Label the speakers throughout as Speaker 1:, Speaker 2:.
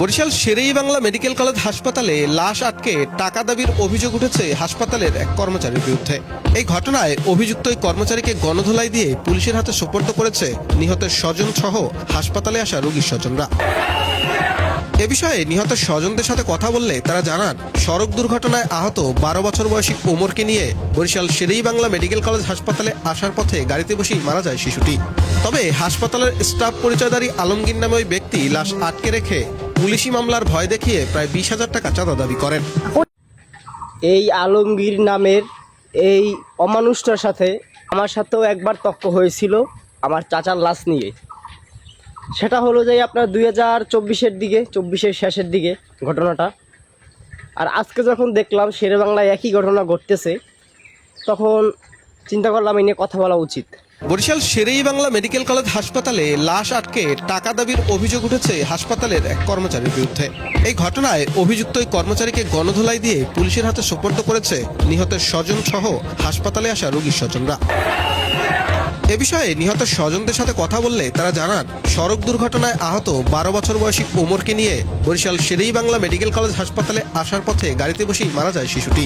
Speaker 1: Barishal Sher-e-Bangla medical college হাসপাতালে লাশ আটকে টাকা দাবির অভিযোগ উঠেছে হাসপাতালের এক কর্মচারীর বিরুদ্ধে। এই ঘটনায় অভিযুক্ত ওই কর্মচারীকে গণধোলাই দিয়ে পুলিশের হাতে সোপর্দ করেছে নিহতের স্বজন সহ হাসপাতালে আসা রোগীর স্বজনরা। এ বিষয়ে নিহতের স্বজনদের সাথে কথা বললে তারা জানান, সড়ক দুর্ঘটনায় আহত 12 বছর বয়সী ওমরকে নিয়ে বরিশাল শের-ই-বাংলা মেডিকেল কলেজ হাসপাতালে আসার পথে গাড়িতে বসেই মারা যায় শিশুটি। তবে হাসপাতালের স্টাফ পরিচয়ধারী আলমগীর নামে ওই ব্যক্তি লাশ আটকে রেখে পুলিশি মামলার ভয় দেখিয়ে প্রায় 20,000 টাকা চাঁদা দাবি করেন।
Speaker 2: এই আলমগীর নামের এই অমানুষটার সাথে আমার সাথেও একবার তর্ক হয়েছিল আমার চাচার লাশ নিয়ে। সেটা হলো যে আপনার 2024-এর দিকে, 24-এর শেষের দিকে ঘটনাটা। আর আজকে যখন দেখলাম শের-ই-বাংলায় একই ঘটনা ঘটতেছে, তখন চিন্তা করলাম এই নিয়ে কথা বলা উচিত।
Speaker 1: বরিশাল শের-ই-বাংলা মেডিকেল কলেজ হাসপাতালে লাশ আটকে টাকা দাবির অভিযোগ উঠেছে হাসপাতালের এক কর্মচারীর বিরুদ্ধে। এই ঘটনায় অভিযুক্ত ওই কর্মচারীকে গণধোলাই দিয়ে পুলিশের হাতে সোপর্দ করেছে নিহতের স্বজন সহ হাসপাতালে আসা রোগীর স্বজনরা। এ বিষয়ে নিহতের স্বজনদের সাথে কথা বললে তারা জানান, সড়ক দুর্ঘটনায় আহত 12 বছর বয়সী ওমরকে নিয়ে বরিশাল শের-ই-বাংলা মেডিকেল কলেজ হাসপাতালে আসার পথে গাড়িতে বসেই মারা যায় শিশুটি।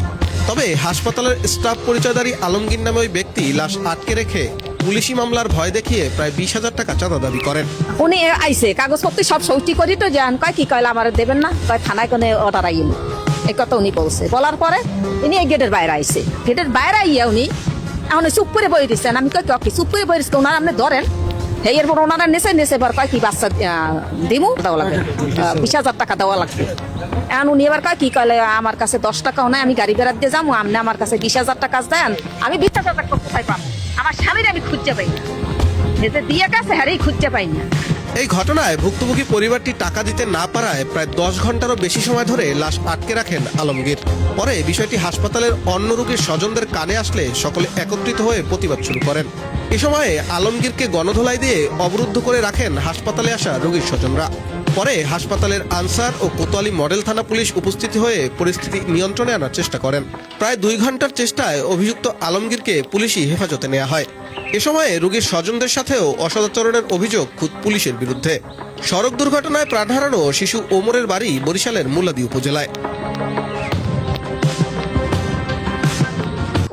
Speaker 1: তবে হাসপাতালের স্টাফ পরিচয়ধারী আলমগীর নামে ওই ব্যক্তি লাশ আটকে রেখে পুলিশি মামলার ভয় দেখিয়ে প্রায় 20,000 টাকা চাঁদা দাবি করেন।
Speaker 3: উনি আইসে কাগজপত্র সব সৌটি করি তো যান, কয় কি কয়লা আমার দেবেন না, কয় থানায় কোনো অর্ডার আইন, এই কথা উনি বলছে। বলার পরে উনি এই গেটের বাইরে আইসে, গেটের বাইরে আইয়া উনি এখন চুপ করে বই দিচ্ছেন। আমি কয় কি চুপ করে বই দিচ্ছি, ওনারা আপনি ধরেন। এরপর ওনারা নেচে এবার কয় কি বাচ্চা দিমু দেওয়া লাগবে, 20,000 টাকা দেওয়া লাগবে। এখন উনি এবার কয় কি কয়লে আমার কাছে 10 টাকাও নাই, আমি গাড়ি বেড়াতে যাবো, আপনি আমার কাছে 20,000 টাকা দেন, আমি 20,000 টাকা কোথায় পাবো? আমার স্বামীর আমি খুঁজতে পাই না, যেতে দিয়ে গেছে হারেই খুঁজতে পাই না।
Speaker 1: এই ঘটনায় ভুক্তভোগী পরিবারটি টাকা দিতে না পারায় প্রায় 10 ঘন্টারও বেশি সময় ধরে লাশ আটকে রাখেন আলমগীর। পরে বিষয়টি হাসপাতালের অন্য রোগীর স্বজনদের কানে আসলে সকলে একত্রিত হয়ে প্রতিবাদ শুরু করেন। এ সময়ে আলমগীরকে গণধোলাই দিয়ে অবরুদ্ধ করে রাখেন হাসপাতালে আসা রোগীর স্বজনরা। পরে হাসপাতালের আনসার ও কোতোয়ালি মডেল থানা পুলিশ উপস্থিত হয়ে পরিস্থিতি নিয়ন্ত্রণে আনার চেষ্টা করেন। প্রায় 2 ঘন্টার চেষ্টায় অভিযুক্ত আলমগীরকে পুলিশি হেফাজতে নেওয়া হয়। এ সময়ে রোগীর স্বজনদের সাথেও অসদাচরণের অভিযোগ খুদ পুলিশের বিরুদ্ধে। সড়ক দুর্ঘটনায় প্রাণ হারানো শিশু ওমরের বাড়ি বরিশালের মুলাদী উপজেলায়।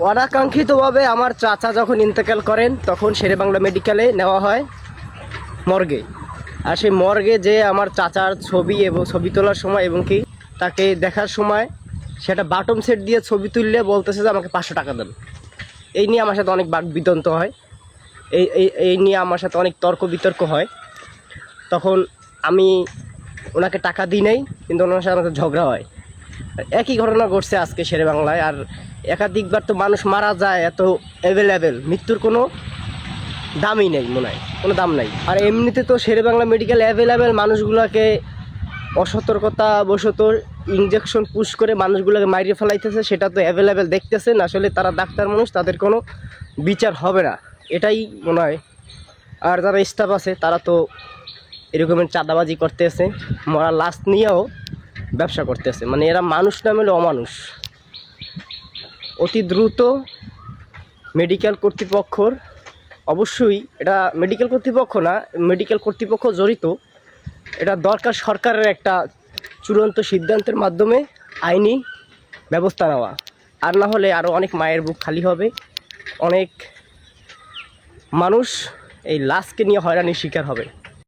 Speaker 2: অনাকাঙ্ক্ষিতভাবে আমার চাচা যখন ইন্তেকাল করেন, তখন শের-ই-বাংলা মেডিকেলে নেওয়া হয় মর্গে। আর সেই মর্গে যে আমার চাচার ছবি এবং ছবি তোলার সময় এবং কি তাকে দেখার সময় সেটা বাটম সেট দিয়ে ছবি তুললে বলতেছে যে আমাকে 500 টাকা দেন। এই নিয়ে আমার সাথে অনেক বাকবিতণ্ড হয়, এই নিয়ে আমার সাথে অনেক তর্ক বিতর্ক হয়। তখন আমি ওনাকে টাকা দিই নাই, কিন্তু ওনার সাথে আমাদের ঝগড়া হয়। একই ঘটনা ঘটছে আজকে শের-ই-বাংলায়। আর একাধিকবার তো মানুষ মারা যায়, এত অ্যাভেলেবেল, মৃত্যুর কোনো দামই নেই, মনে হয় কোনো দাম নাই। আর এমনিতে তো শের-ই-বাংলা মেডিকেল অ্যাভেলেবেল, মানুষগুলোকে অসতর্কতা বশত ইঞ্জেকশন পুশ করে মানুষগুলোকে মাইরে ফেলাইতেছে, সেটা তো অ্যাভেলেবেল দেখতেছেন। আসলে তারা ডাক্তার মানুষ, তাদের কোনো বিচার হবে না, এটাই মনে হয়। আর যারা স্টাফ আছে তারা তো এরকমের চাঁদাবাজি করতেছে, মরা লাশ নিয়েও ব্যবসা করতেছে। মানে এরা মানুষ না হলে অমানুষ। অতি দ্রুত মেডিকেল কর্তৃপক্ষর, অবশ্যই এটা মেডিকেল কর্তৃপক্ষ না, মেডিকেল কর্তৃপক্ষ জড়িত, এটা দরকার সরকারের একটা চূড়ান্ত সিদ্ধান্তের মাধ্যমে আইনি ব্যবস্থা নেওয়া। আর না হলে আরও অনেক মায়ের বুক খালি হবে, অনেক মানুষ এই লাশকে নিয়ে হয়রানির শিকার হবে।